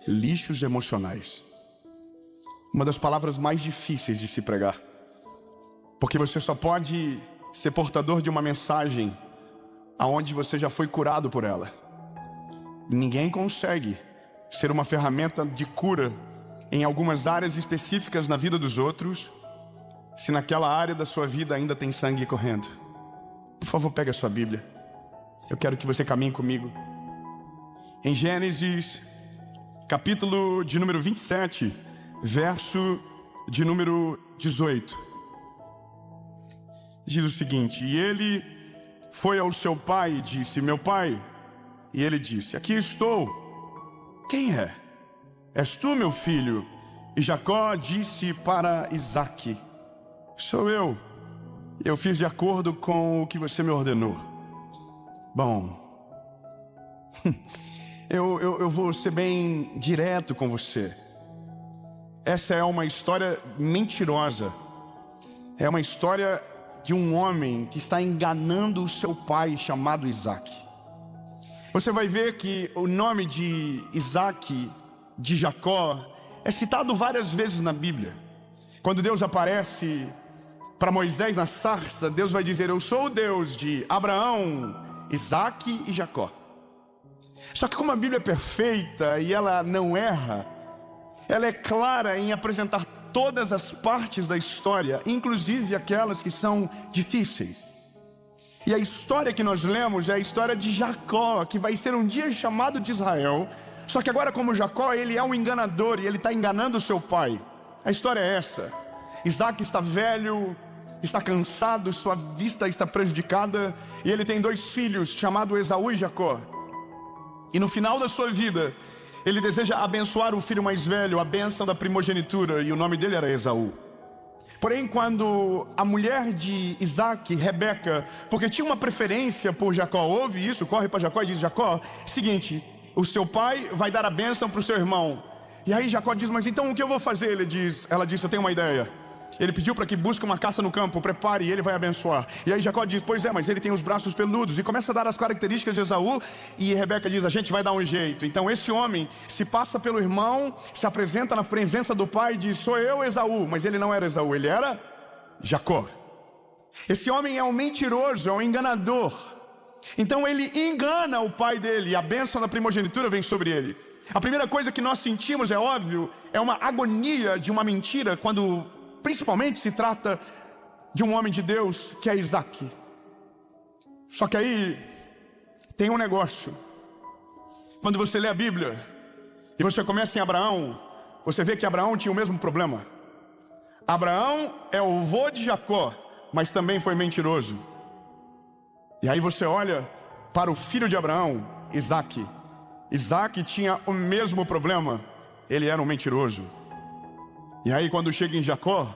Lixos emocionais. Uma das palavras mais difíceis de se pregar. Porque você só pode ser portador de uma mensagem aonde você já foi curado por ela. Ninguém consegue ser uma ferramenta de cura em algumas áreas específicas na vida dos outros, se naquela área da sua vida ainda tem sangue correndo. Por favor, pegue a sua Bíblia. Eu quero que você caminhe comigo. Em Gênesis, capítulo de número 27, verso de número 18. Diz o seguinte: e ele foi ao seu pai e disse: meu pai. E ele disse: aqui estou. Quem é? És tu, meu filho? E Jacó disse para Isaque: sou eu. Eu fiz de acordo com o que você me ordenou. Bom, eu vou ser bem direto com você. Essa é uma história mentirosa. É uma história de um homem que está enganando o seu pai, chamado Isaque. Você vai ver que o nome de Isaque, de Jacó, é citado várias vezes na Bíblia. Quando Deus aparece para Moisés na sarça, Deus vai dizer: eu sou o Deus de Abraão, Isaque e Jacó. Só que como a Bíblia é perfeita e ela não erra, ela é clara em apresentar todas as partes da história, inclusive aquelas que são difíceis. E a história que nós lemos é a história de Jacó, que vai ser um dia chamado de Israel. Só que agora, como Jacó, ele é um enganador e ele está enganando o seu pai. A história é essa: Isaque está velho, está cansado, sua vista está prejudicada, e ele tem 2 filhos, chamados Esaú e Jacó. E no final da sua vida, ele deseja abençoar o filho mais velho, a bênção da primogenitura, e o nome dele era Esaú. Porém, quando a mulher de Isaque, Rebeca, porque tinha uma preferência por Jacó, ouve isso, corre para Jacó e diz: Jacó, seguinte, o seu pai vai dar a bênção para o seu irmão. E aí Jacó diz: mas então o que eu vou fazer? Ela diz: eu tenho uma ideia. Ele pediu para que busque uma caça no campo, prepare e ele vai abençoar. E aí Jacó diz: pois é, mas ele tem os braços peludos. E começa a dar as características de Esaú. E Rebeca diz: a gente vai dar um jeito. Então esse homem se passa pelo irmão, se apresenta na presença do pai e diz: sou eu, Esaú. Mas ele não era Esaú, ele era Jacó. Esse homem é um mentiroso, é um enganador. Então ele engana o pai dele, e a bênção da primogenitura vem sobre ele. A primeira coisa que nós sentimos, é óbvio, é uma agonia de uma mentira, quando principalmente se trata de um homem de Deus, que é Isaque. Só que aí tem um negócio. Quando você lê a Bíblia e você começa em Abraão, você vê que Abraão tinha o mesmo problema. Abraão é o avô de Jacó, mas também foi mentiroso. E aí você olha para o filho de Abraão, Isaque. Isaque tinha o mesmo problema, ele era um mentiroso. E aí quando chega em Jacó,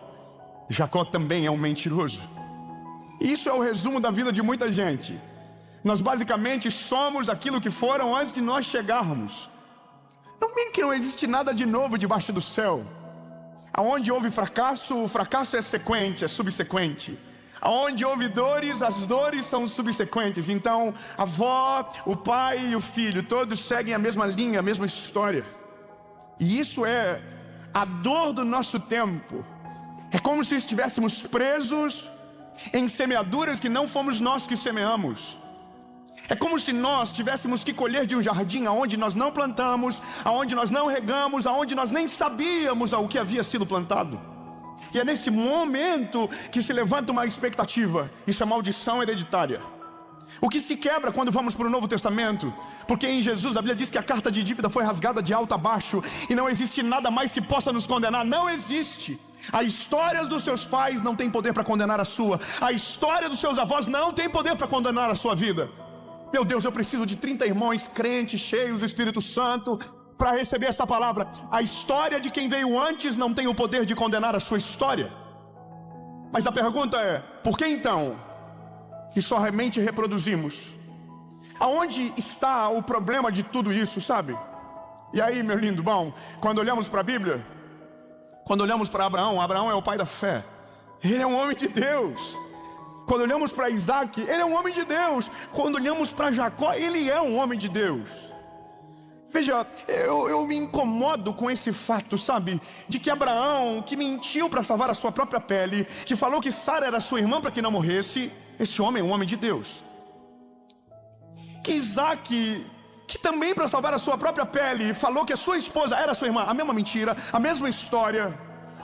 Jacó também é um mentiroso. Isso é o resumo da vida de muita gente. Nós basicamente somos aquilo que foram antes de nós chegarmos. Não bem que não existe nada de novo debaixo do céu. Aonde houve fracasso, o fracasso é sequente, é subsequente. Aonde houve dores, as dores são subsequentes. Então a avó, o pai e o filho, todos seguem a mesma linha, a mesma história. E isso é a dor do nosso tempo. É como se estivéssemos presos em semeaduras que não fomos nós que semeamos. É como se nós tivéssemos que colher de um jardim aonde nós não plantamos, aonde nós não regamos, aonde nós nem sabíamos o que havia sido plantado. E é nesse momento que se levanta uma expectativa. Isso é maldição hereditária. O que se quebra quando vamos para o Novo Testamento, porque em Jesus a Bíblia diz que a carta de dívida foi rasgada de alto a baixo, e não existe nada mais que possa nos condenar. Não existe. A história dos seus pais não tem poder para condenar a sua. A história dos seus avós não tem poder para condenar a sua vida. Meu Deus, eu preciso de 30 irmãos crentes, cheios do Espírito Santo, para receber essa palavra. A história de quem veio antes não tem o poder de condenar a sua história. Mas a pergunta é: por que então que somente reproduzimos? Aonde está o problema de tudo isso, sabe? E aí, meu lindo, bom, quando olhamos para a Bíblia, quando olhamos para Abraão, Abraão é o pai da fé. Ele é um homem de Deus. Quando olhamos para Isaque, ele é um homem de Deus. Quando olhamos para Jacó, ele é um homem de Deus. Veja, eu me incomodo com esse fato, sabe? De que Abraão, que mentiu para salvar a sua própria pele, que falou que Sara era sua irmã para que não morresse, esse homem é um homem de Deus. Que Isaac, que também para salvar a sua própria pele, falou que a sua esposa era sua irmã. A mesma mentira, a mesma história,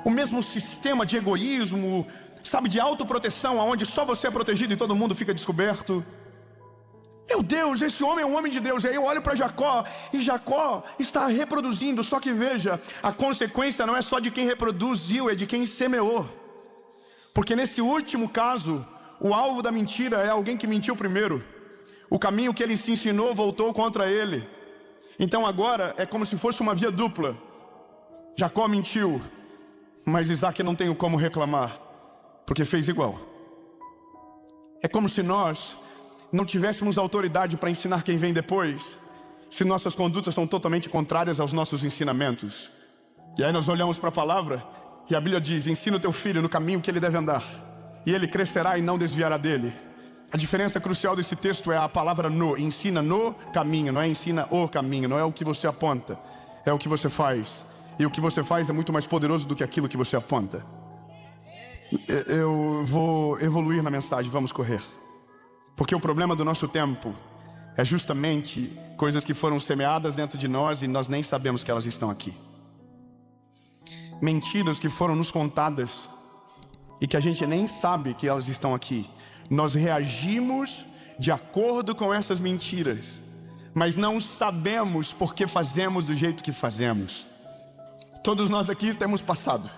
o mesmo sistema de egoísmo, sabe, de autoproteção, onde só você é protegido e todo mundo fica descoberto. Meu Deus, esse homem é um homem de Deus. E aí eu olho para Jacó, e Jacó está reproduzindo. Só que veja, a consequência não é só de quem reproduziu, é de quem semeou. Porque nesse último caso, o alvo da mentira é alguém que mentiu primeiro. O caminho que ele se ensinou voltou contra ele. Então agora é como se fosse uma via dupla. Jacó mentiu, mas Isaac não tem como reclamar, porque fez igual. É como se nós não tivéssemos autoridade para ensinar quem vem depois, se nossas condutas são totalmente contrárias aos nossos ensinamentos. E aí nós olhamos para a palavra, e a Bíblia diz: ensina o teu filho no caminho que ele deve andar, e ele crescerá e não desviará dele. A diferença crucial desse texto é a palavra no. Ensina no caminho, não é ensina o caminho. Não é o que você aponta, é o que você faz. E o que você faz é muito mais poderoso do que aquilo que você aponta. Eu vou evoluir na mensagem, vamos correr. Porque o problema do nosso tempo é justamente coisas que foram semeadas dentro de nós e nós nem sabemos que elas estão aqui. Mentiras que foram nos contadas e que a gente nem sabe que elas estão aqui. Nós reagimos de acordo com essas mentiras, mas não sabemos por que fazemos do jeito que fazemos. Todos nós aqui temos passado.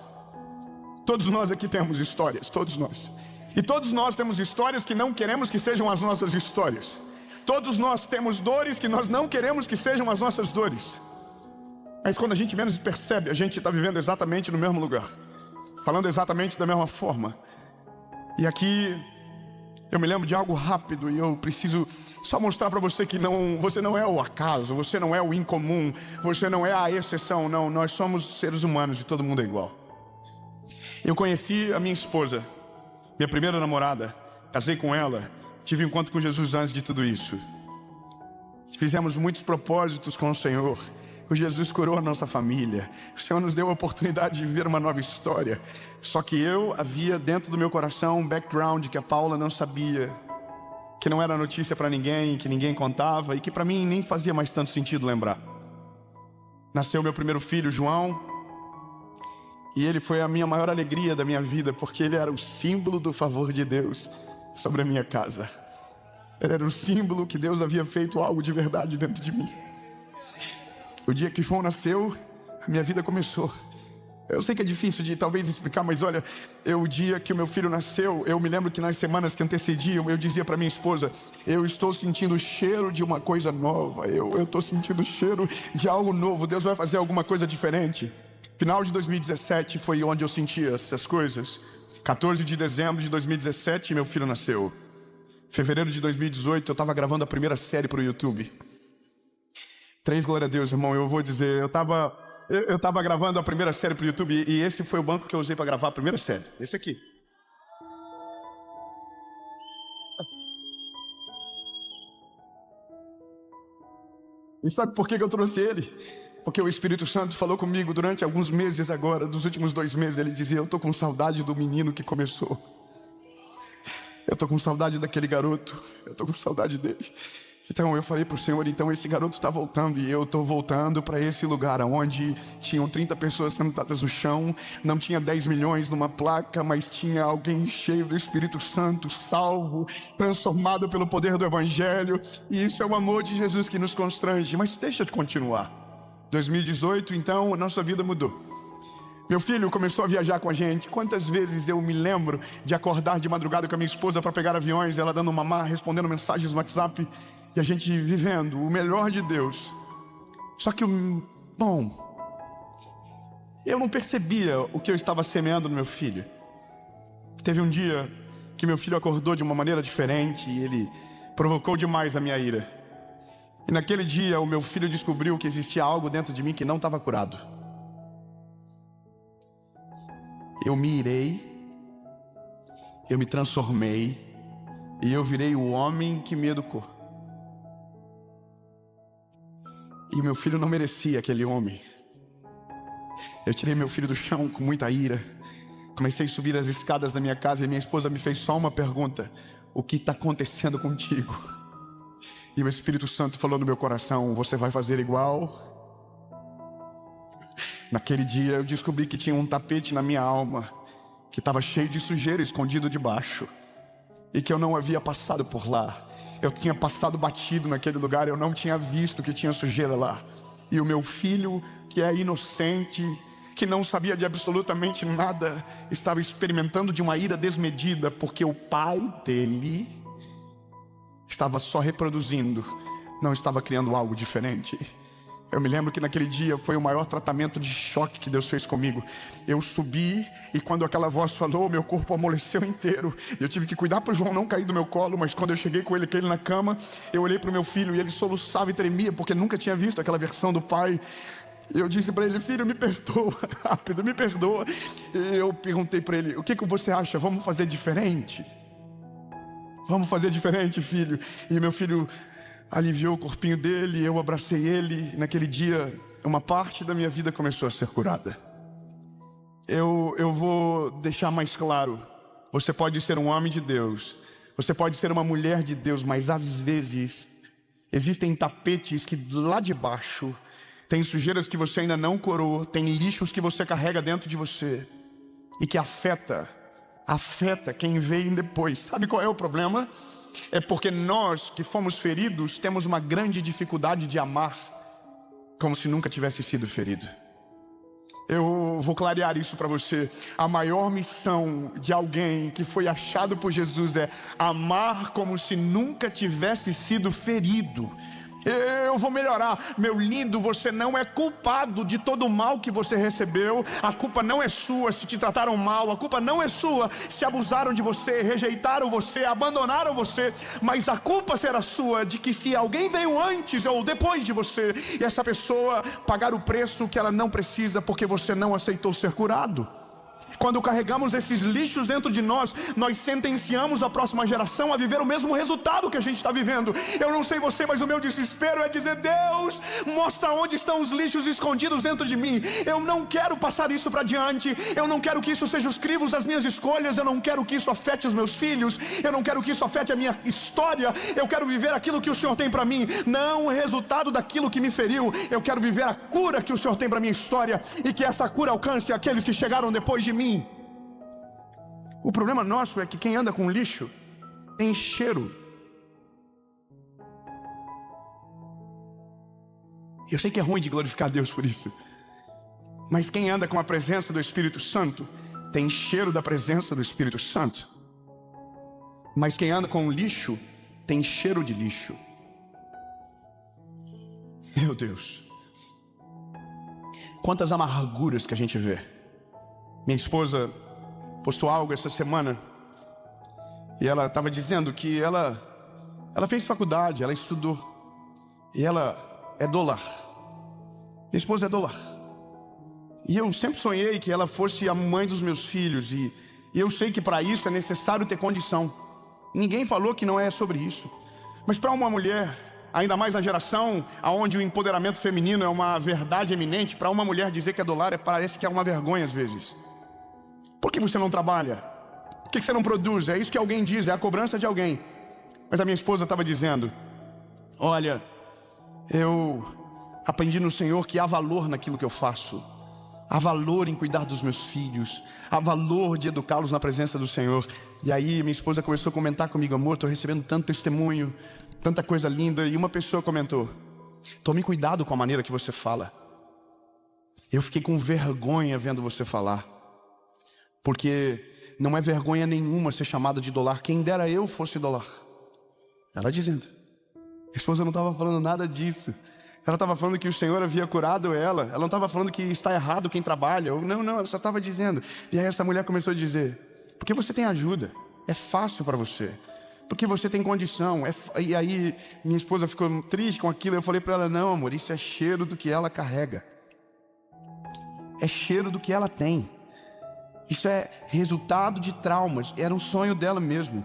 Todos nós aqui temos histórias, todos nós. E todos nós temos histórias que não queremos que sejam as nossas histórias. Todos nós temos dores que nós não queremos que sejam as nossas dores. Mas quando a gente menos percebe, a gente está vivendo exatamente no mesmo lugar, falando exatamente da mesma forma. E aqui eu me lembro de algo rápido e eu preciso só mostrar para você que você não é o acaso, você não é o incomum, você não é a exceção. Não, nós somos seres humanos e todo mundo é igual. Eu conheci a minha esposa, minha primeira namorada, casei com ela, tive um encontro com Jesus antes de tudo isso. Fizemos muitos propósitos com o Senhor. O Jesus curou a nossa família. O Senhor nos deu a oportunidade de viver uma nova história. Só que eu havia dentro do meu coração um background que a Paula não sabia, que não era notícia para ninguém, que ninguém contava e que para mim nem fazia mais tanto sentido lembrar. Nasceu meu primeiro filho, João. E ele foi a minha maior alegria da minha vida, porque ele era o símbolo do favor de Deus sobre a minha casa. Ele era o símbolo que Deus havia feito algo de verdade dentro de mim. O dia que João nasceu, a minha vida começou. Eu sei que é difícil de talvez explicar, mas olha, o dia que o meu filho nasceu, eu me lembro que nas semanas que antecediam, eu dizia para minha esposa: eu estou sentindo o cheiro de uma coisa nova, eu estou sentindo o cheiro de algo novo, Deus vai fazer alguma coisa diferente. Final de 2017 foi onde eu senti essas coisas. 14 de dezembro de 2017, meu filho nasceu. Fevereiro de 2018, eu estava gravando a primeira série para o YouTube. 3 glória a Deus, irmão, eu vou dizer, eu estava gravando a primeira série para o YouTube e esse foi o banco que eu usei para gravar a primeira série. Esse aqui. E sabe por que eu trouxe ele? Porque o Espírito Santo falou comigo durante alguns meses agora, dos últimos 2 meses, ele dizia: eu estou com saudade do menino que começou. Eu estou com saudade daquele garoto, eu estou com saudade dele. Então eu falei para o Senhor: então esse garoto está voltando e eu estou voltando para esse lugar onde tinham 30 pessoas sentadas no chão, não tinha 10 milhões numa placa, mas tinha alguém cheio do Espírito Santo, salvo, transformado pelo poder do Evangelho. E isso é o amor de Jesus que nos constrange. Mas deixa eu continuar. 2018, então, a nossa vida mudou. Meu filho começou a viajar com a gente. Quantas vezes eu me lembro de acordar de madrugada com a minha esposa para pegar aviões, ela dando mamar, respondendo mensagens no WhatsApp, e a gente vivendo o melhor de Deus. Só que, eu não percebia o que eu estava semeando no meu filho. Teve um dia que meu filho acordou de uma maneira diferente e ele provocou demais a minha ira. E naquele dia o meu filho descobriu que existia algo dentro de mim que não estava curado. Eu me irei, eu me transformei e eu virei o homem que me educou. E meu filho não merecia aquele homem. Eu tirei meu filho do chão com muita ira. Comecei a subir as escadas da minha casa e minha esposa me fez só uma pergunta: o que está acontecendo contigo? E o Espírito Santo falou no meu coração: você vai fazer igual? Naquele dia eu descobri que tinha um tapete na minha alma, que estava cheio de sujeira escondido debaixo, e que eu não havia passado por lá. Eu tinha passado batido naquele lugar, eu não tinha visto que tinha sujeira lá. E o meu filho, que é inocente, que não sabia de absolutamente nada, estava experimentando de uma ira desmedida, porque o pai dele estava só reproduzindo, não estava criando algo diferente. Eu me lembro que naquele dia foi o maior tratamento de choque que Deus fez comigo. Eu subi e quando aquela voz falou, meu corpo amoleceu inteiro. Eu tive que cuidar para o João não cair do meu colo, mas quando eu cheguei com ele na cama, eu olhei para o meu filho e ele soluçava e tremia, porque nunca tinha visto aquela versão do pai. Eu disse para ele: filho, me perdoa, rápido, me perdoa. E eu perguntei para ele: o que você acha? Vamos fazer diferente? Vamos fazer diferente, filho. E meu filho aliviou o corpinho dele, eu abracei ele. Naquele dia, uma parte da minha vida começou a ser curada. Eu vou deixar mais claro: você pode ser um homem de Deus, você pode ser uma mulher de Deus, mas às vezes existem tapetes que lá de baixo tem sujeiras que você ainda não curou, tem lixos que você carrega dentro de você e que afeta quem vem depois. Sabe qual é o problema? É porque nós que fomos feridos temos uma grande dificuldade de amar como se nunca tivesse sido ferido. Eu vou clarear isso para você. A maior missão de alguém que foi achado por Jesus é amar como se nunca tivesse sido ferido. Eu vou melhorar. Meu lindo, você não é culpado de todo o mal que você recebeu. A culpa não é sua se te trataram mal. A culpa não é sua se abusaram de você, rejeitaram você, abandonaram você. Mas a culpa será sua de que se alguém veio antes ou depois de você, e essa pessoa pagar o preço que ela não precisa porque você não aceitou ser curado. Quando carregamos esses lixos dentro de nós, nós sentenciamos a próxima geração a viver o mesmo resultado que a gente está vivendo. Eu não sei você, mas o meu desespero é dizer: Deus, mostra onde estão os lixos escondidos dentro de mim. Eu não quero passar isso para diante. Eu não quero que isso seja os crivos das minhas escolhas. Eu não quero que isso afete os meus filhos. Eu não quero que isso afete a minha história. Eu quero viver aquilo que o Senhor tem para mim, não o resultado daquilo que me feriu. Eu quero viver a cura que o Senhor tem para minha história, e que essa cura alcance aqueles que chegaram depois de mim. O problema nosso é que quem anda com lixo tem cheiro. Eu sei que é ruim de glorificar Deus por isso, mas quem anda com a presença do Espírito Santo tem cheiro da presença do Espírito Santo. Mas quem anda com lixo tem cheiro de lixo. Meu Deus, quantas amarguras que a gente vê. Minha esposa postou algo essa semana e ela estava dizendo que ela fez faculdade, ela estudou e ela é dólar. Minha esposa é dólar. E eu sempre sonhei que ela fosse a mãe dos meus filhos, e eu sei que para isso é necessário ter condição. Ninguém falou que não é sobre isso. Mas para uma mulher, ainda mais na geração onde o empoderamento feminino é uma verdade eminente, para uma mulher dizer que é dólar parece que é uma vergonha às vezes. Por que você não trabalha? Por que você não produz? É isso que alguém diz, é a cobrança de alguém. Mas a minha esposa estava dizendo: olha, eu aprendi no Senhor que há valor naquilo que eu faço. Há valor em cuidar dos meus filhos. Há valor de educá-los na presença do Senhor. E aí minha esposa começou a comentar comigo: amor, estou recebendo tanto testemunho, tanta coisa linda. E uma pessoa comentou: tome cuidado com a maneira que você fala. Eu fiquei com vergonha vendo você falar. Porque não é vergonha nenhuma ser chamado de dólar. Quem dera eu fosse dólar. Ela dizendo. A esposa não estava falando nada disso. Ela estava falando que o Senhor havia curado ela. Ela não estava falando que está errado quem trabalha. Não, ela só estava dizendo. E aí essa mulher começou a dizer: porque você tem ajuda, é fácil para você. Porque você tem condição. E aí minha esposa ficou triste com aquilo. Eu falei para ela: não, amor, isso é cheiro do que ela carrega. É cheiro do que ela tem. Isso é resultado de traumas. Era um sonho dela mesmo.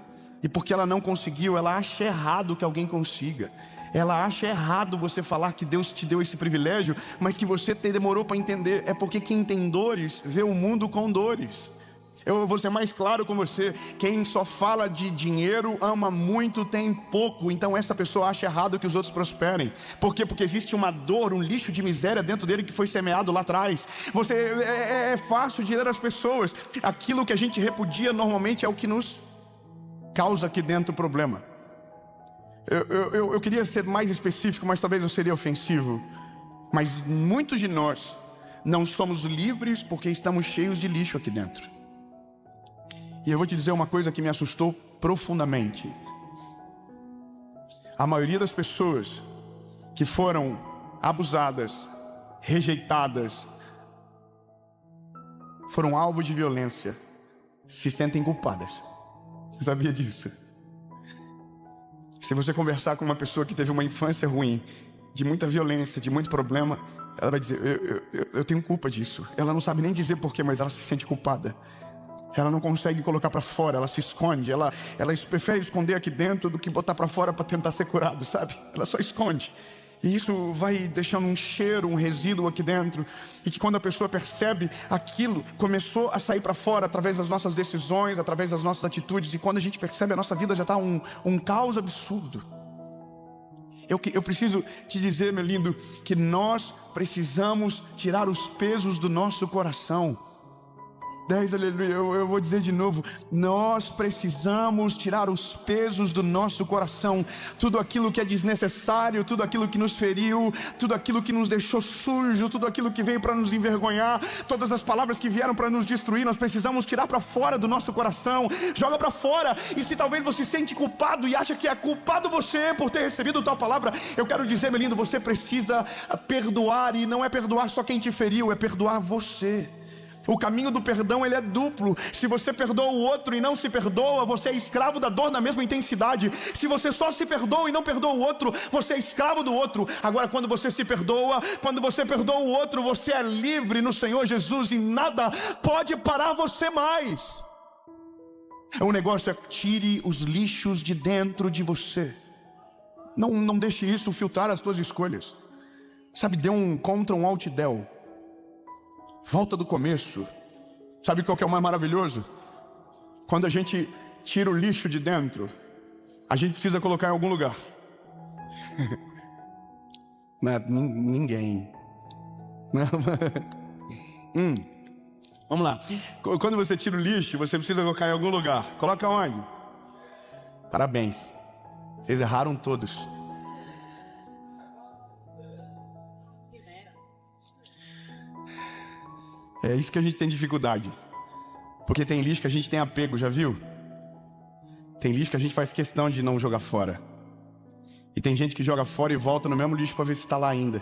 E porque ela não conseguiu, ela acha errado que alguém consiga. Ela acha errado você falar que Deus te deu esse privilégio, mas que você demorou para entender. É porque quem tem dores, vê o mundo com dores. Eu vou ser mais claro com você. Quem só fala de dinheiro, ama muito, tem pouco. Então essa pessoa acha errado que os outros prosperem. Por quê? Porque existe uma dor, um lixo de miséria dentro dele que foi semeado lá atrás. É fácil de ler as pessoas. Aquilo que a gente repudia normalmente é o que nos causa aqui dentro problema. Eu queria ser mais específico, mas talvez eu seria ofensivo. Mas muitos de nós não somos livres porque estamos cheios de lixo aqui dentro. E eu vou te dizer uma coisa que me assustou profundamente. A maioria das pessoas que foram abusadas, rejeitadas, foram alvo de violência, se sentem culpadas. Você sabia disso? Se você conversar com uma pessoa que teve uma infância ruim, de muita violência, de muito problema, ela vai dizer, eu tenho culpa disso. Ela não sabe nem dizer porquê, mas ela se sente culpada. Ela não consegue colocar para fora, ela se esconde. Ela prefere esconder aqui dentro do que botar para fora para tentar ser curado, sabe? Ela só esconde. E isso vai deixando um cheiro, um resíduo aqui dentro. E que quando a pessoa percebe, aquilo começou a sair para fora através das nossas decisões, através das nossas atitudes. E quando a gente percebe, a nossa vida já está um caos absurdo. Eu preciso te dizer, meu lindo, que nós precisamos tirar os pesos do nosso coração. 10, aleluia, eu vou dizer de novo. Nós precisamos tirar os pesos do nosso coração. Tudo aquilo que é desnecessário, tudo aquilo que nos feriu, tudo aquilo que nos deixou sujo, tudo aquilo que veio para nos envergonhar, todas as palavras que vieram para nos destruir, nós precisamos tirar para fora do nosso coração. Joga para fora. E se talvez você se sente culpado e acha que é culpado você por ter recebido tal palavra, eu quero dizer, meu lindo, você precisa perdoar. E não é perdoar só quem te feriu, é perdoar você. O caminho do perdão, ele é duplo. Se você perdoa o outro e não se perdoa, você é escravo da dor na mesma intensidade. Se você só se perdoa e não perdoa o outro, você é escravo do outro. Agora, quando você se perdoa, quando você perdoa o outro, você é livre no Senhor Jesus e nada pode parar você mais. O negócio é tire os lixos de dentro de você. Não deixe isso filtrar as suas escolhas. Sabe, dê um contra um alt del. Volta do começo. Sabe qual que é o mais maravilhoso? Quando a gente tira o lixo de dentro, a gente precisa colocar em algum lugar. Não, ninguém. Vamos lá. Quando você tira o lixo, você precisa colocar em algum lugar. Coloca onde? Parabéns. Vocês erraram todos. É isso que a gente tem dificuldade. Porque tem lixo que a gente tem apego, já viu? Tem lixo que a gente faz questão de não jogar fora. E tem gente que joga fora e volta no mesmo lixo para ver se está lá ainda.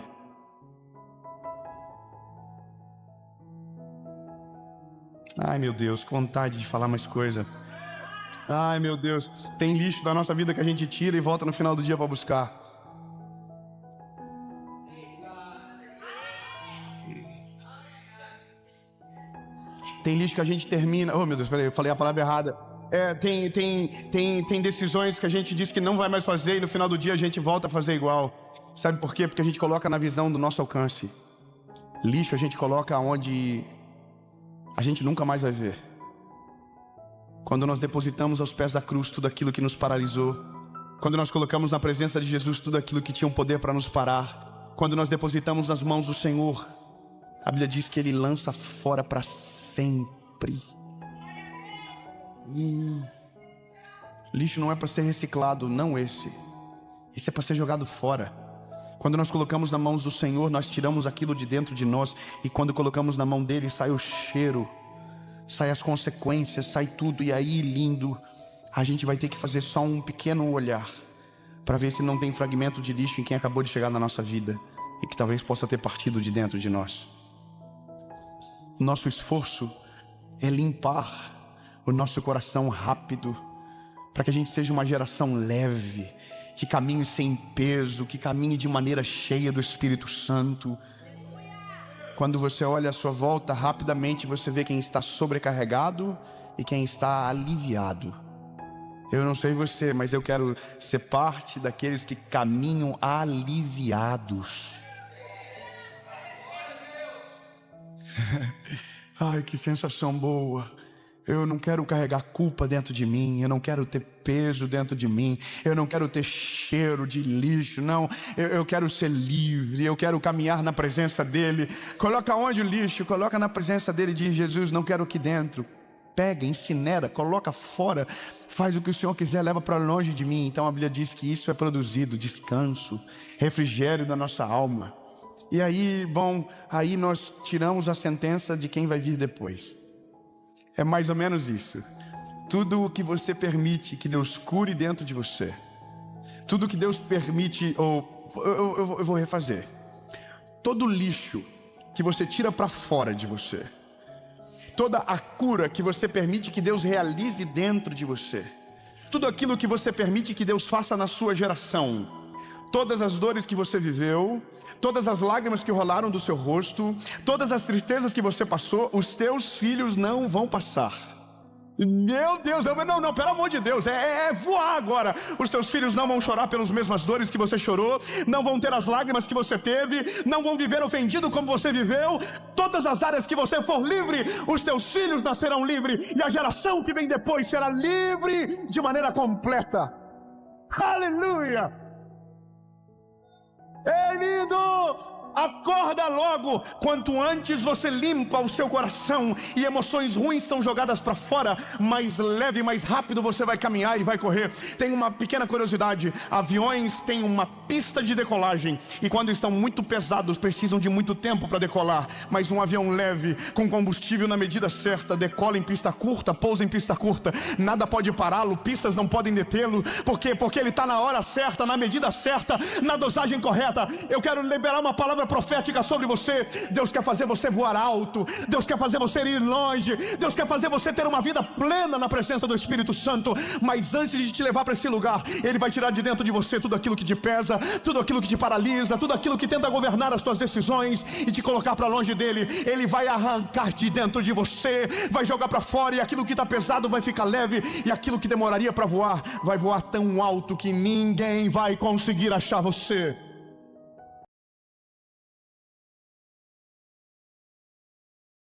Ai, meu Deus, que vontade de falar mais coisa. Ai, meu Deus, tem lixo da nossa vida que a gente tira e volta no final do dia para buscar. Tem lixo que a gente termina. Oh, meu Deus, peraí, eu falei a palavra errada. Tem decisões que a gente diz que não vai mais fazer e no final do dia a gente volta a fazer igual. Sabe por quê? Porque a gente coloca na visão do nosso alcance. Lixo a gente coloca onde a gente nunca mais vai ver. Quando nós depositamos aos pés da cruz tudo aquilo que nos paralisou. Quando nós colocamos na presença de Jesus tudo aquilo que tinha um poder para nos parar. Quando nós depositamos nas mãos do Senhor, a Bíblia diz que Ele lança fora para sempre. Lixo não é para ser reciclado, não esse. Esse é para ser jogado fora. Quando nós colocamos nas mãos do Senhor, nós tiramos aquilo de dentro de nós. E quando colocamos na mão dele, sai o cheiro, sai as consequências, sai tudo. E aí, lindo, a gente vai ter que fazer só um pequeno olhar para ver se não tem fragmento de lixo em quem acabou de chegar na nossa vida e que talvez possa ter partido de dentro de nós. Nosso esforço é limpar o nosso coração rápido, para que a gente seja uma geração leve, que caminhe sem peso, que caminhe de maneira cheia do Espírito Santo. Quando você olha à sua volta, rapidamente você vê quem está sobrecarregado e quem está aliviado. Eu não sei você, mas eu quero ser parte daqueles que caminham aliviados. Ai, que sensação boa. Eu não quero carregar culpa dentro de mim, eu não quero ter peso dentro de mim, eu não quero ter cheiro de lixo, não. Eu quero ser livre, eu quero caminhar na presença dEle. Coloca onde o lixo? Coloca na presença dEle e diz: Jesus, não quero aqui dentro. Pega, incinera, coloca fora, faz o que o Senhor quiser, leva para longe de mim. Então a Bíblia diz que isso é produzido descanso, refrigério da nossa alma. E aí, bom, aí nós tiramos a sentença de quem vai vir depois. É mais ou menos isso. Tudo o que você permite que Deus cure dentro de você, tudo que Deus permite, eu vou refazer. Todo lixo que você tira para fora de você, toda a cura que você permite que Deus realize dentro de você, tudo aquilo que você permite que Deus faça na sua geração, todas as dores que você viveu, todas as lágrimas que rolaram do seu rosto, todas as tristezas que você passou, os teus filhos não vão passar. Meu Deus, não, pelo amor de Deus, é voar agora. Os teus filhos não vão chorar pelas mesmas dores que você chorou, não vão ter as lágrimas que você teve, não vão viver ofendido como você viveu. Todas as áreas que você for livre, os teus filhos nascerão livres, e a geração que vem depois será livre de maneira completa. Aleluia! Ei, lindo! Acorda logo, quanto antes você limpa o seu coração e emoções ruins são jogadas para fora, mais leve, mais rápido você vai caminhar e vai correr. Tem uma pequena curiosidade: aviões têm uma pista de decolagem e quando estão muito pesados precisam de muito tempo para decolar. Mas um avião leve, com combustível na medida certa, decola em pista curta, pousa em pista curta. Nada pode pará-lo, pistas não podem detê-lo. Por quê? Porque ele está na hora certa, na medida certa, na dosagem correta. Eu quero liberar uma palavra profética sobre você. Deus quer fazer você voar alto, Deus quer fazer você ir longe, Deus quer fazer você ter uma vida plena na presença do Espírito Santo. Mas antes de te levar para esse lugar, Ele vai tirar de dentro de você tudo aquilo que te pesa, tudo aquilo que te paralisa, tudo aquilo que tenta governar as tuas decisões e te colocar para longe dele. Ele vai arrancar de dentro de você, vai jogar para fora, e aquilo que está pesado vai ficar leve, e aquilo que demoraria para voar vai voar tão alto que ninguém vai conseguir achar você.